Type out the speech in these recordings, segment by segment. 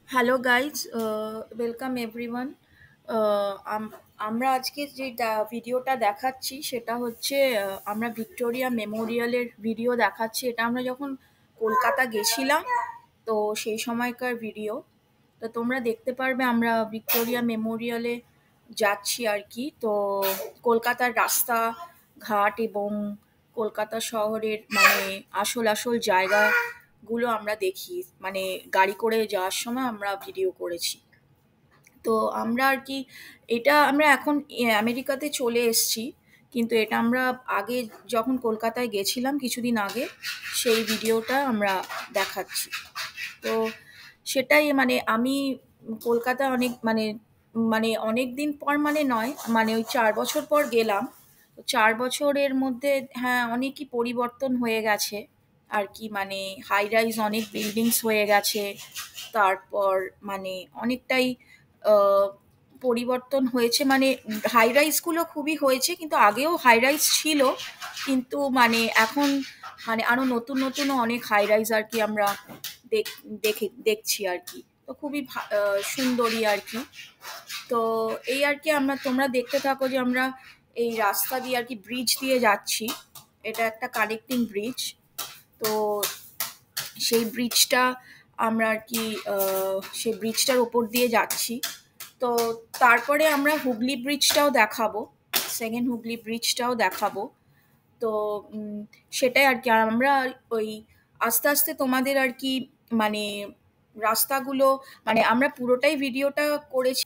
Hello guys, welcome everyone. আমরা আজকে যে ভিডিওটা দেখাচ্ছি সেটা হচ্ছে আমরা ভিক্টোরিয়া মেমোরিয়ালের ভিডিও দেখাচ্ছি। এটা আমরা যখন কলকাতা গেছিলাম তো সেই সময়কার ভিডিও। তো তোমরা দেখতে পারবে আমরা ভিক্টোরিয়া মেমোরিয়ালে যাচ্ছি আর কি। তো কলকাতার রাস্তা ঘাট এবং কলকাতা শহরের মানে আসল আসল জায়গাগুলো আমরা দেখি, মানে গাড়ি করে যাওয়ার সময় আমরা ভিডিও করেছি। তো আমরা আর কি, এটা আমরা এখন আমেরিকাতে চলে এসেছি, কিন্তু এটা আমরা আগে যখন কলকাতায় গেছিলাম কিছুদিন আগে সেই ভিডিওটা আমরা দেখাচ্ছি। তো সেটাই মানে আমি কলকাতায় অনেক মানে মানে অনেক দিন পর মানে নয়, মানে ওই 4 বছর পর গেলাম। তো 4 বছরের মধ্যে হ্যাঁ অনেকই পরিবর্তন হয়ে গেছে আর কি। মানে হাই রাইজ অনেক বিল্ডিংস হয়ে গেছে। তারপর মানে অনেকটাই আহ, পরিবর্তন হয়েছে, মানে হাই রাইজগুলো খুবই হয়েছে, কিন্তু আগেও হাই রাইজ ছিল, কিন্তু মানে এখন মানে আরো নতুন নতুনও অনেক হাই রাইজ আর কি আমরা দেখছি আর কি। তো খুবই সুন্দরী আর কি। তো এই আর কি, তোমরা দেখতে থাকো যে আমরা এই রাস্তা দিয়ে আর কি ব্রিজ দিয়ে যাচ্ছি। এটা একটা কানেক্টিং ব্রিজ। তো সেই ব্রিজটা আমরা আর কি সেই ব্রিজটার ওপর দিয়ে যাচ্ছি। তো তারপরে আমরা হুগলি ব্রিজটাও দেখাবো, সেকেন্ড হুগলি ব্রিজটাও দেখাবো। তো উম, সেটাই আর কি। আর আমরা ওই আস্তে আস্তে তোমাদের আর কি মানে রাস্তাগুলো, মানে আমরা পুরোটাই ভিডিওটা করেছি।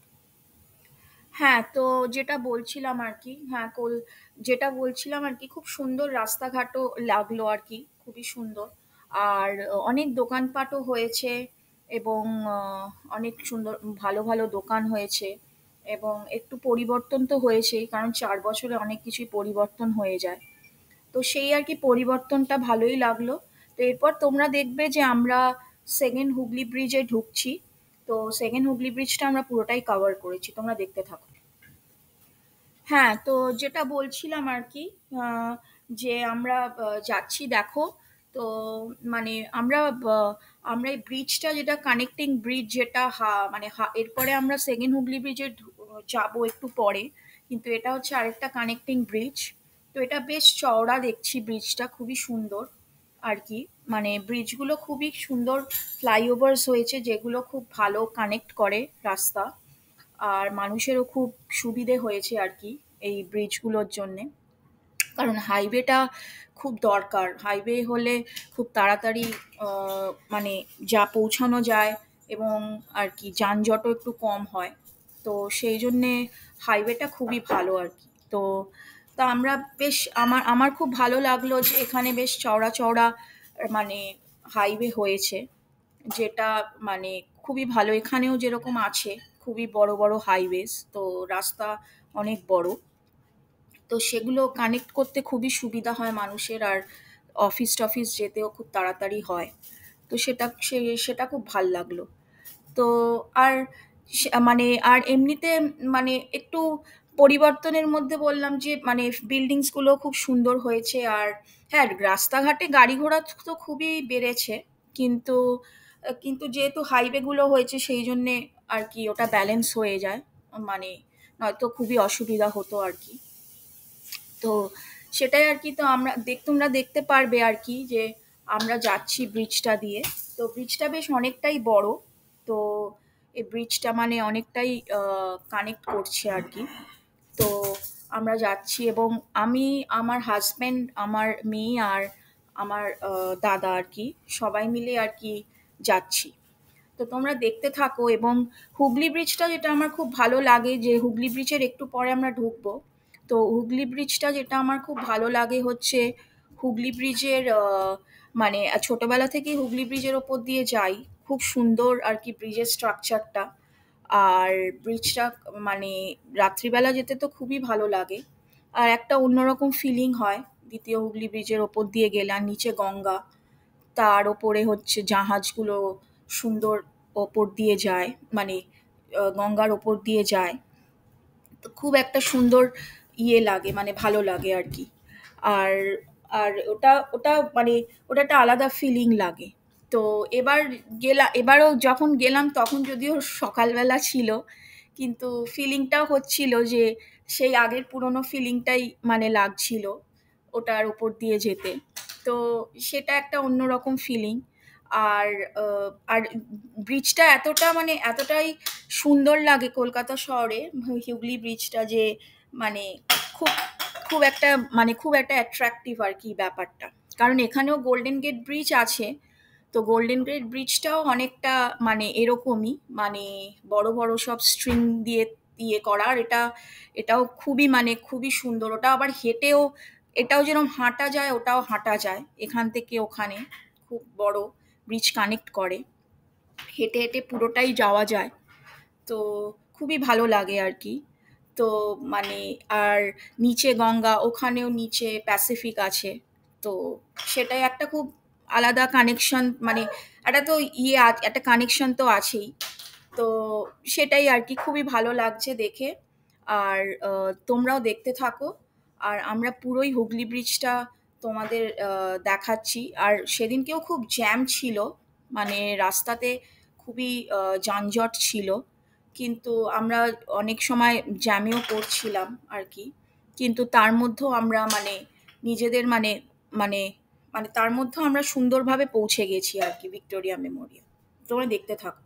হ্যাঁ, তো যেটা বলছিলাম আর কি, হ্যাঁ যেটা বলছিলাম আর কি, খুব সুন্দর রাস্তাঘাটও লাগলো আর কি, খুবই সুন্দর। আর অনেক দোকানপাটও হয়েছে এবং অনেক সুন্দর ভালো ভালো দোকান হয়েছে। এবং একটু পরিবর্তন তো হয়েছেই, কারণ 4 বছরে অনেক কিছুই পরিবর্তন হয়ে যায়। তো সেই আর কি পরিবর্তনটা ভালোই লাগলো। তো এরপর তোমরা দেখবে যে আমরা সেকেন্ড হুগলি ব্রিজে ঢুকছি। তো সেকেন্ড হুগলি ব্রিজটা আমরা পুরোটাই কভার করেছি, তোমরা দেখতে থাকো। হ্যাঁ, তো যেটা বলছিলাম আর কি, আহ, যে আমরা যাচ্ছি দেখো। তো মানে আমরা এই ব্রিজটা, যেটা কানেক্টিং ব্রিজ, যেটা এরপরে আমরা সেকেন্ড হুগলি ব্রিজে যাবো একটু পরে, কিন্তু এটা হচ্ছে আরেকটা কানেক্টিং ব্রিজ। তো এটা বেশ চওড়া দেখছি, ব্রিজটা খুবই সুন্দর আর কি। মানে ব্রিজগুলো খুবই সুন্দর ফ্লাইওভার্স হয়েছে, যেগুলো খুব ভালো কানেক্ট করে রাস্তা। আর মানুষেরও খুব সুবিধে হয়েছে আর কি এই ব্রিজগুলোর জন্যে। কারণ হাইওয়েটা খুব দরকার, হাইওয়ে হলে খুব তাড়াতাড়ি মানে পৌঁছানো যায় এবং আর কি যানজটও একটু কম হয়। তো সেই জন্যে হাইওয়েটা খুবই ভালো আর কি। তো তা আমরা বেশ, আমার আমার খুব ভালো লাগলো যে এখানে বেশ চওড়া চওড়া মানে হাইওয়ে হয়েছে, যেটা মানে খুবই ভালো। এখানেও যেরকম আছে খুবই বড় বড় হাইওয়েজ, তো রাস্তা অনেক বড়। তো সেগুলো কানেক্ট করতে খুবই সুবিধা হয় মানুষের, আর অফিস টফিস যেতেও খুব তাড়াতাড়ি হয়। তো সেটা খুব ভাল লাগলো। তো আর মানে আর এমনিতে মানে একটু পরিবর্তনের মধ্যে বললাম যে মানে বিল্ডিংস গুলো খুব সুন্দর হয়েছে। আর হ্যাঁ, রাস্তাঘাটে গাড়ি ঘোড়া তো খুবই বেড়েছে, কিন্তু কিন্তু যেহেতু হাইওয়ে গুলো হয়েছে সেই জন্যে আর কি ওটা ব্যালেন্স হয়ে যায়। মানে নয়তো খুবই অসুবিধা হতো আর কি। তো সেটাই আর কি। তো তোমরা দেখতে পারবে আর কি যে আমরা যাচ্ছি ব্রিজটা দিয়ে। তো ব্রিজটা বেশ অনেকটাই বড়। তো এই ব্রিজটা মানে অনেকটাই কানেক্ট করছে আর কি। তো আমরা যাচ্ছি এবং আমি, আমার হাজব্যান্ড, আমার মেয়ে আর আমার দাদা আর কি, সবাই মিলে আর কি যাচ্ছি। তো তোমরা দেখতে থাকো। এবং হুগলি ব্রিজটা, যেটা আমার খুব ভালো লাগে, যে হুগলি ব্রিজের একটু পরে আমরা ঢুকবো। তো হুগলি ব্রিজটা যেটা আমার খুব ভালো লাগে হচ্ছে হুগলি ব্রিজের মানে ছোটবেলা থেকেই হুগলি ব্রিজের ওপর দিয়ে যাই। খুব সুন্দর আর কি ব্রিজের স্ট্রাকচারটা। আর ব্রিজটা মানে রাত্রিবেলা যেতে তো খুবই ভালো লাগে। আর একটা অন্যরকম ফিলিং হয় দ্বিতীয় হুগলি ব্রিজের ওপর দিয়ে গেলে। আর নিচে গঙ্গা, তার ওপরে হচ্ছে জাহাজগুলো সুন্দর ওপর দিয়ে যায়, মানে গঙ্গার ওপর দিয়ে যায়। তো খুব একটা সুন্দর লাগে, মানে ভালো লাগে আর কি। আর আর ওটা ওটা মানে ওটা একটা আলাদা ফিলিং লাগে। তো এবারও যখন গেলাম তখন যদিও সকালবেলা ছিল, কিন্তু ফিলিংটাও হচ্ছিল যে সেই আগের পুরনো ফিলিংটাই মানে লাগছিল ওটার উপর দিয়ে যেতে। তো সেটা একটা অন্যরকম ফিলিং। আর আর ব্রিজটা এতটাই সুন্দর লাগে কলকাতা শহরে, হুগলি ব্রিজটা, যে মানে খুব খুব একটা অ্যাট্রাকটিভ আর কি ব্যাপারটা। কারণ এখানেও গোল্ডেন গেট ব্রিজ আছে। তো গোল্ডেন গেট ব্রিজটাও অনেকটা মানে এরকমই, মানে বড় বড় সব স্ট্রিং দিয়ে ইয়ে করা। আর এটাও খুবই সুন্দর। ওটা আবার হেঁটেও, এটাও যেরকম হাঁটা যায় ওটাও হাঁটা যায় এখান থেকে ওখানে। খুব বড় ব্রিজ কানেক্ট করে, হেঁটে হেঁটে পুরোটাই যাওয়া যায়। তো খুবই ভালো লাগে আর কি। তো মানে আর নিচে গঙ্গা, ওখানেও নিচে প্যাসিফিক আছে। তো সেটাই একটা খুব আলাদা কানেকশন, মানে একটা তো একটা কানেকশন তো আছেই। তো সেটাই আর কি, খুবই ভালো লাগছে দেখে। আর তোমরাও দেখতে থাকো। আর আমরা পুরোই হুগলি ব্রিজটা তোমাদের দেখাচ্ছি। আর সেদিনকেও খুব জ্যাম ছিল, মানে রাস্তাতে খুবই যানজট ছিল। কিন্তু আমরা অনেক সময় জ্যামেও পড়ছিলাম আর কি। কিন্তু তার মধ্যেও আমরা মানে নিজেদের মানে মানে তার মধ্যেও আমরা সুন্দরভাবে পৌঁছে গেছি আর কি ভিক্টোরিয়া মেমোরিয়াল। তোমরা দেখতে থাকো।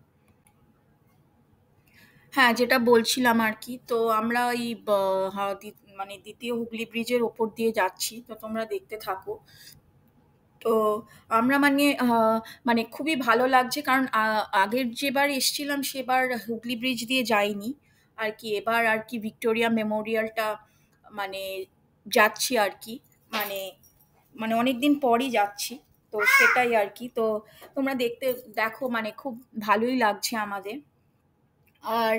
হ্যাঁ, যেটা বলছিলাম আর কি, তো আমরা এই মানে দ্বিতীয় হুগলি ব্রিজের ওপর দিয়ে যাচ্ছি, তো তোমরা দেখতে থাকো। তো আমরা মানে খুবই ভালো লাগছে, কারণ আগের যেবার এসছিলাম সেবার হুগলি ব্রিজ দিয়ে যাইনি আর কি। এবার আর কি ভিক্টোরিয়া মেমোরিয়ালটা মানে যাচ্ছি আর কি। মানে মানে অনেক দিন পরই যাচ্ছি। তো সেটাই আর কি। তো তোমরা দেখো, মানে খুব ভালোই লাগছে আমাদের। আর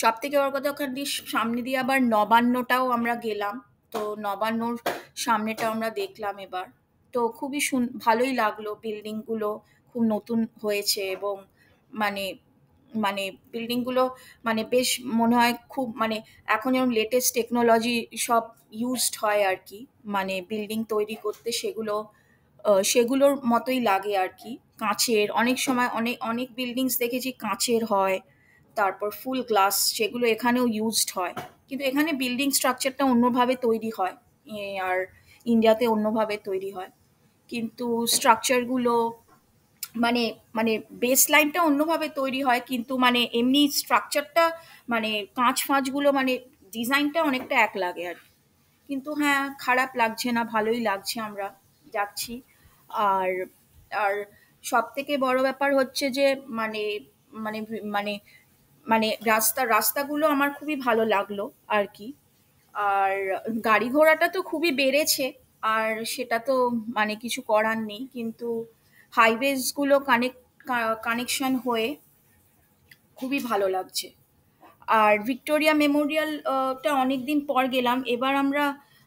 সব থেকে বড় কথা, ওখান দিয়ে সামনে দিয়ে আবার নবান্নটাও আমরা গেলাম। তো নবান্নর সামনেটা আমরা দেখলাম এবার। তো খুবই ভালোই লাগলো, বিল্ডিংগুলো খুব নতুন হয়েছে। এবং মানে মানে বিল্ডিংগুলো মানে বেশ মনে হয় খুব, মানে এখন যেমন লেটেস্ট টেকনোলজি সব ইউজড হয় আর কি, মানে বিল্ডিং তৈরি করতে, সেগুলোর মতোই লাগে আর কি। কাঁচের, অনেক সময় অনেক অনেক বিল্ডিংস দেখেছি কাঁচের হয়, তারপর ফুল গ্লাস, সেগুলো এখানেও ইউজড হয়। কিন্তু এখানে বিল্ডিং স্ট্রাকচারটা অন্যভাবে তৈরি হয়, আর ইন্ডিয়াতে অন্যভাবে তৈরি হয়। কিন্তু স্ট্রাকচারগুলো মানে মানে বেস লাইনটা অন্যভাবে তৈরি হয়, কিন্তু মানে এমনি স্ট্রাকচারটা, মানে কাঁচ ফাঁচগুলো, মানে ডিজাইনটা অনেকটা এক লাগে আর কি। কিন্তু হ্যাঁ, খারাপ লাগছে না, ভালোই লাগছে, আমরা যাচ্ছি। আর আর সব থেকে বড় ব্যাপার হচ্ছে যে মানে মানে মানে মানে রাস্তাগুলো আমার খুবই ভালো লাগলো আর কি। আর গাড়ি ঘোড়াটা তো খুবই বেড়েছে, আর সেটা তো মানে কিছু করার নেই। কিন্তু হাইওয়েজগুলো কানেকশন হয়ে খুবই ভালো লাগছে। আর ভিক্টোরিয়া মেমোরিয়াল টা অনেকদিন পর গেলাম।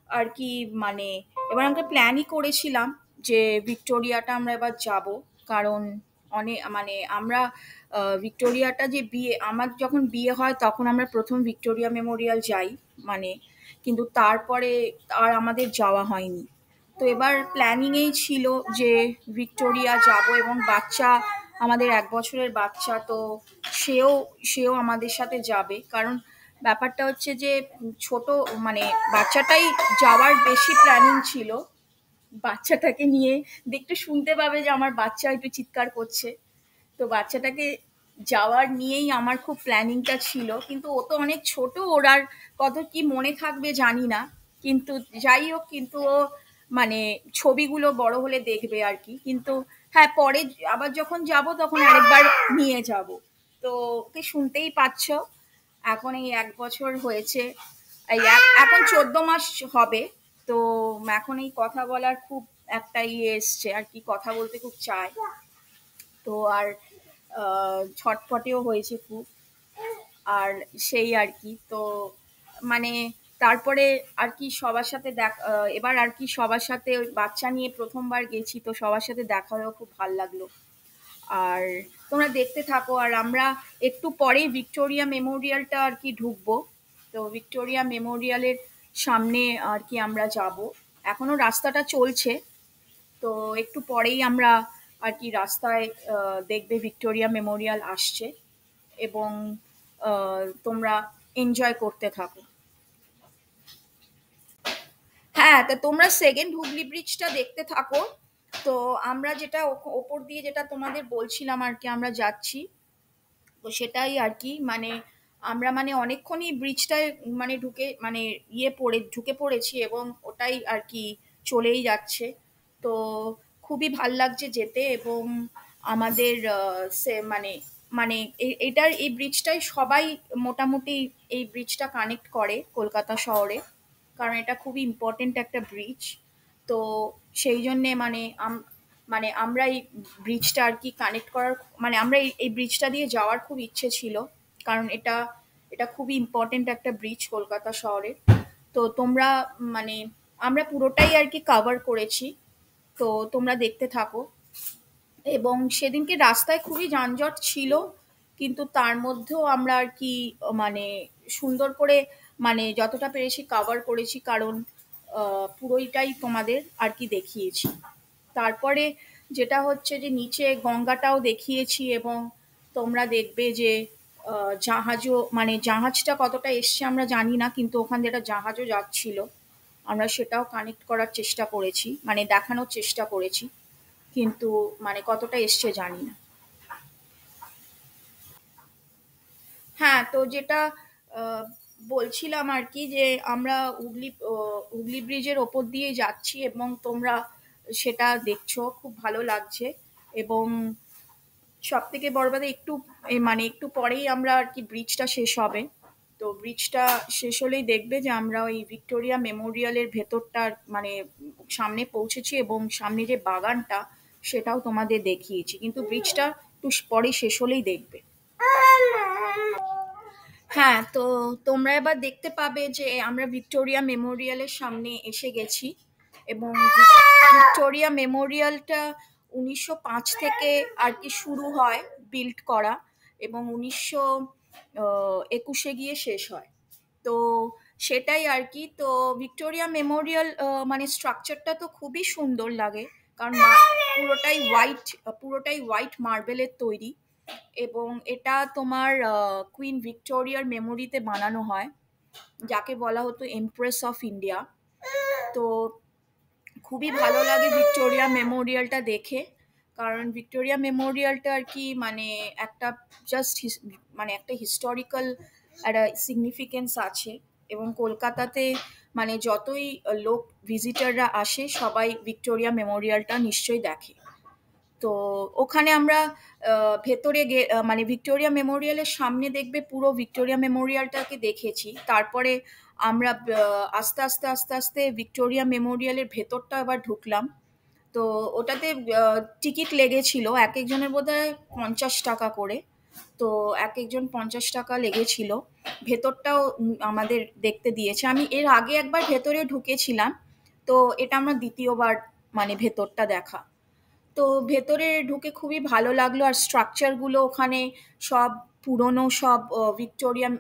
আর কি মানে এবার আমরা প্ল্যানই করেছিলাম যে ভিক্টোরিয়াটা আমরা এবার যাব। কারণ আমরা ভিক্টোরিয়াটা, যে আমার যখন বিয়ে হয় তখন আমরা প্রথম ভিক্টোরিয়া মেমোরিয়াল যাই, মানে কিন্তু তারপরে আর আমাদের যাওয়া হয়নি। তো এবার প্ল্যানিংয়েই ছিল যে ভিক্টোরিয়া যাব, এবং আমাদের 1 বছরের বাচ্চা, তো সেও সেও আমাদের সাথে যাবে। কারণ ব্যাপারটা হচ্ছে যে ছোট, মানে বাচ্চাটাই যাওয়ার বেশি প্ল্যানিং ছিল। বাচ্চাটাকে নিয়ে একটু শুনতে পাবে যে আমার বাচ্চা একটু চিৎকার করছে। তো বাচ্চাটাকে যাওয়ার নিয়েই আমার খুব প্ল্যানিংটা ছিল। কিন্তু ও তো অনেক ছোট, ওর আর কত কি মনে থাকবে জানি না। কিন্তু যাই হোক, কিন্তু ও মানে ছবিগুলো বড় হলে দেখবে আর কি। কিন্তু হ্যাঁ, পরে আবার যখন যাব তখন আরেকবার নিয়ে যাব। তো ওকে শুনতেই পাচ্ছ, এখন এই 1 বছর হয়েছে, এখন 14 মাস হবে। তো এখন এই কথা বলার খুব একটা এসছে আর কি, কথা বলতে খুব চায়। তো আর ছটফটেও হয়েছে খুব। আর সেই আর কি। তো মানে তারপরে আর কি সবার সাথে এবার আর কি সবার সাথে ওই বাচ্চা নিয়ে প্রথমবার গেছি, তো সবার সাথে দেখা হয়েও খুব ভাল লাগলো। আর তোমরা দেখতে থাকো। আর আমরা একটু পরেই ভিক্টোরিয়া মেমোরিয়ালটা আর কি ঢুকবো। তো ভিক্টোরিয়া মেমোরিয়ালের সামনে আর কি আমরা যাব। এখনো রাস্তাটা চলছে। তো একটু পরেই আমরা আর কি রাস্তায় দেখবে ভিক্টোরিয়া মেমোরিয়াল আসছে, এবং তোমরা এনজয় করতে থাকো। হ্যাঁ, তা তোমরা সেকেন্ড হুগলি ব্রিজটা দেখতে থাকো। তো আমরা যেটা ওপর দিয়ে যেটা তোমাদের বলছিলাম আর কি, আমরা যাচ্ছি। তো সেটাই আর কি, মানে আমরা মানে অনেকক্ষণই ব্রিজটায় মানে মানে ঢুকে পড়েছি, এবং ওটাই আর কি চলেই যাচ্ছে। তো খুবই ভাল লাগছে যেতে, এবং আমাদের সে মানে মানে এটার এই ব্রিজটাই সবাই মোটামুটি এই ব্রিজটা কানেক্ট করে কলকাতা শহরে, কারণ এটা খুবই ইম্পর্টেন্ট একটা ব্রিজ। তো সেই জন্যে মানে মানে আমরা এই ব্রিজটা আর কি কানেক্ট করার, মানে আমরা এই ব্রিজটা দিয়ে যাওয়ার খুব ইচ্ছে ছিল, কারণ এটা এটা খুবই ইম্পর্টেন্ট একটা ব্রিজ কলকাতা শহরে। তো তোমরা মানে আমরা পুরোটাই আর কি কভার করেছি। তো তোমরা দেখতে থাকো। এবং সেদিনকে রাস্তায় খুবই যানজট ছিল, কিন্তু তার মধ্যেও আমরা আর কি মানে সুন্দর করে মানে যতটা পেরেছি কভার করেছি, কারণ পুরোইটাই তোমাদের আর কি দেখিয়েছি। তারপরে যেটা হচ্ছে যে নিচে গঙ্গাটাও দেখিয়েছি, এবং তোমরা দেখবে যে জাহাজও মানে জাহাজটা কতটা এসছে আমরা জানি না, কিন্তু ওখান দিয়ে একটা জাহাজও যাচ্ছিল। আমরা সেটাও কানেক্ট করার চেষ্টা করেছি, মানে দেখানোর চেষ্টা করেছি, কিন্তু মানে কতটা এসছে জানি না। হ্যাঁ, তো যেটা আহ, বলছিলাম আর কি, যে আমরা হুগলি ব্রিজের ওপর দিয়ে যাচ্ছি, এবং তোমরা সেটা দেখছো, খুব ভালো লাগছে। এবং সব থেকে বড় কথা, মানে একটু পরেই আমরা আর কি ব্রিজটা শেষ হবে। তো ব্রিজটা শেষ হলেই দেখবে যে আমরা ওই ভিক্টোরিয়া মেমোরিয়ালের ভেতরটার মানে সামনে পৌঁছেছি, এবং সামনে যে বাগানটা সেটাও তোমাদের দেখিয়েছি, কিন্তু ব্রিজটা একটু পরে শেষ হলেই দেখবে। হ্যাঁ, তো তোমরা এবার দেখতে পাবে যে আমরা ভিক্টোরিয়া মেমোরিয়ালের সামনে এসে গেছি, এবং ভিক্টোরিয়া মেমোরিয়ালটা 1905 থেকে আর কি শুরু হয় বিল্ড করা, এবং 1921-এ গিয়ে শেষ হয়। তো সেটাই আর কি। তো ভিক্টোরিয়া মেমোরিয়াল মানে স্ট্রাকচারটা তো খুবই সুন্দর লাগে, কারণ পুরোটাই হোয়াইট মার্বেলের তৈরি, এবং এটা তোমার কুইন ভিক্টোরিয়ার মেমোরিতে বানানো হয়, যাকে বলা হতো এমপ্রেস অফ ইন্ডিয়া। তো খুবই ভালো লাগে ভিক্টোরিয়া মেমোরিয়ালটা দেখে, কারণ ভিক্টোরিয়া মেমোরিয়ালটা আর কি মানে একটা জাস্ট মানে একটা হিস্টোরিক্যাল একটা সিগনিফিকেন্স আছে। এবং কলকাতাতে মানে যতই লোক ভিজিটাররা আসে, সবাই ভিক্টোরিয়া মেমোরিয়ালটা নিশ্চয়ই দেখে। তো ওখানে আমরা ভেতরে মানে ভিক্টোরিয়া মেমোরিয়ালের সামনে দেখবে পুরো ভিক্টোরিয়া মেমোরিয়ালটাকে দেখেছি। তারপরে আমরা আস্তে আস্তে আস্তে আস্তে ভিক্টোরিয়া মেমোরিয়ালের ভেতরটা আবার ঢুকলাম। তো ওটাতে টিকিট লেগেছিল এক একজনের বোধহয় 50 টাকা করে। তো এক একজন 50 টাকা লেগেছিল। ভেতরটাও আমাদের দেখতে দিয়েছে। আমি এর আগে একবার ভেতরে ঢুকেছিলাম। তো এটা আমার দ্বিতীয়বার মানে ভেতরটা দেখা। তো ভেতরে ঢুকে খুবই ভালো লাগলো, আর স্ট্রাকচারগুলো ওখানে সব পুরনো সব ভিক্টোরিয়ান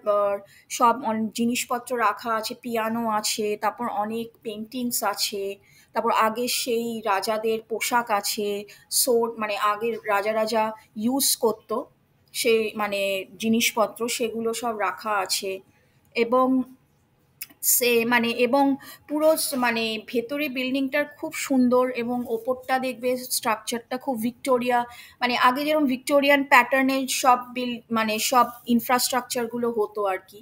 সব জিনিসপত্র রাখা আছে, পিয়ানো আছে, তারপর অনেক পেন্টিংস আছে, তারপর আগের সেই রাজাদের পোশাক আছে, সোর্ড মানে আগের রাজা ইউজ করতো সেই মানে জিনিসপত্র, সেগুলো সব রাখা আছে। এবং এবং পুরো মানে ভেতরে বিল্ডিংটার খুব সুন্দর, এবং ওপরটা দেখবে স্ট্রাকচারটা খুব ভিক্টোরিয়া, মানে আগে যেরকম ভিক্টোরিয়ান প্যাটার্নের সব মানে সব ইনফ্রাস্ট্রাকচারগুলো হতো আর কি।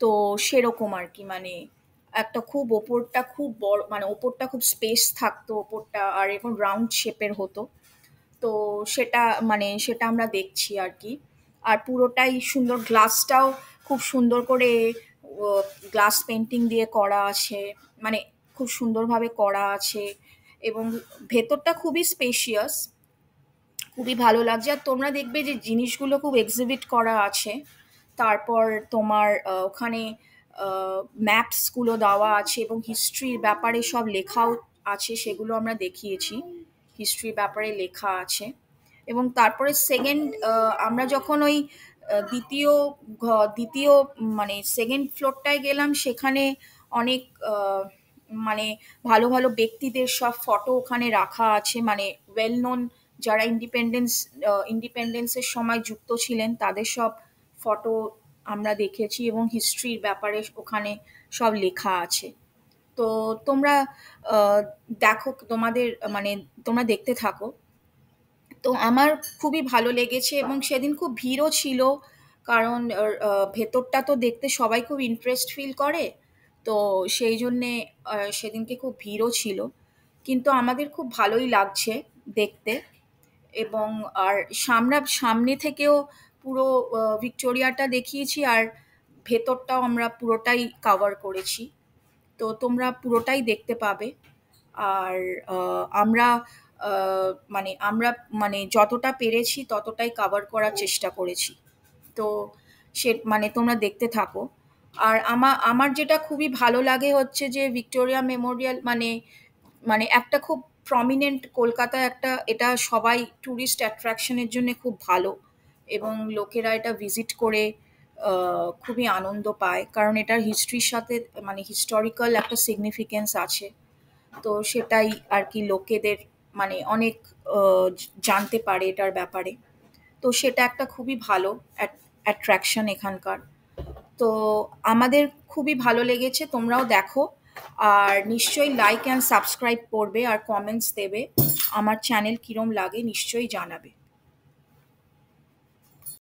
তো সেরকম আর কি, মানে একটা খুব ওপরটা খুব বড়, মানে ওপরটা খুব স্পেস থাকতো ওপরটা, আর এখন রাউন্ড শেপের হতো। তো সেটা মানে সেটা আমরা দেখছি আর কি। আর পুরোটাই সুন্দর, গ্লাসটাও খুব সুন্দর করে গ্লাস পেন্টিং দিয়ে করা আছে, মানে খুব সুন্দরভাবে করা আছে। এবং ভেতরটা খুবই স্পেশিয়াস, খুবই ভালো লাগছে। আর তোমরা দেখবে যে জিনিসগুলো খুব এক্সিবিট করা আছে। তারপর তোমার ওখানে ম্যাপসগুলো দেওয়া আছে, এবং হিস্ট্রির ব্যাপারে সব লেখাও আছে, সেগুলো আমরা দেখিয়েছি, হিস্ট্রির ব্যাপারে লেখা আছে। এবং তারপরে আমরা যখন ওই দ্বিতীয় দ্বিতীয় মানে সেকেন্ড ফ্লোরটায় গেলাম, সেখানে অনেক মানে ভালো ভালো ব্যক্তিদের সব ফটো ওখানে রাখা আছে, মানে ওয়েল নোন যারা ইন্ডিপেন্ডেন্সের সময় যুক্ত ছিলেন তাদের সব ফটো আমরা দেখেছি এবং হিস্ট্রির ব্যাপারে ওখানে সব লেখা আছে। তো তোমরা আহ, দেখো, তোমাদের মানে তোমরা দেখতে থাকো। তো আমার খুবই ভালো লেগেছে এবং সেদিন খুব ভিড়ও ছিল, কারণ ভেতরটা তো দেখতে সবাই খুব ইন্টারেস্ট ফিল করে। তো সেই জন্যে সেদিনকে খুব ভিড়ও ছিল, কিন্তু আমাদের খুব ভালোই লাগছে দেখতে। এবং আর সামনে থেকেও পুরো ভিক্টোরিয়াটা দেখিয়েছি, আর ভেতরটাও আমরা পুরোটাই কভার করেছি। তো তোমরা পুরোটাই দেখতে পাবে। আর আমরা আমরা মানে যতটা পেরেছি ততটাই কভার করার চেষ্টা করেছি। তো মানে তোমরা দেখতে থাকো। আর আমার যেটা খুবই ভালো লাগে হচ্ছে যে ভিক্টোরিয়া মেমোরিয়াল মানে মানে একটা খুব প্রমিনেন্ট কলকাতায় একটা, এটা সবাই ট্যুরিস্ট অ্যাট্রাকশনের জন্য খুব ভালো, এবং লোকেরা এটা ভিজিট করে খুবই আনন্দ পায়, কারণ এটার হিস্ট্রির সাথে মানে হিস্টোরিক্যাল একটা সিগনিফিকেন্স আছে। তো সেটাই আর কি লোকেদের মানে অনেক জানতে পারে এটার ব্যাপারে। তো সেটা একটা খুবই ভালো অ্যাট্রাকশন এখানকার। তো আমাদের খুবই ভালো লেগেছে, তোমরাও দেখো। আর নিশ্চয়ই লাইক অ্যান্ড সাবস্ক্রাইব করবে আর কমেন্টস দেবে। আমার চ্যানেল কিরম লাগে নিশ্চয়ই জানাবে।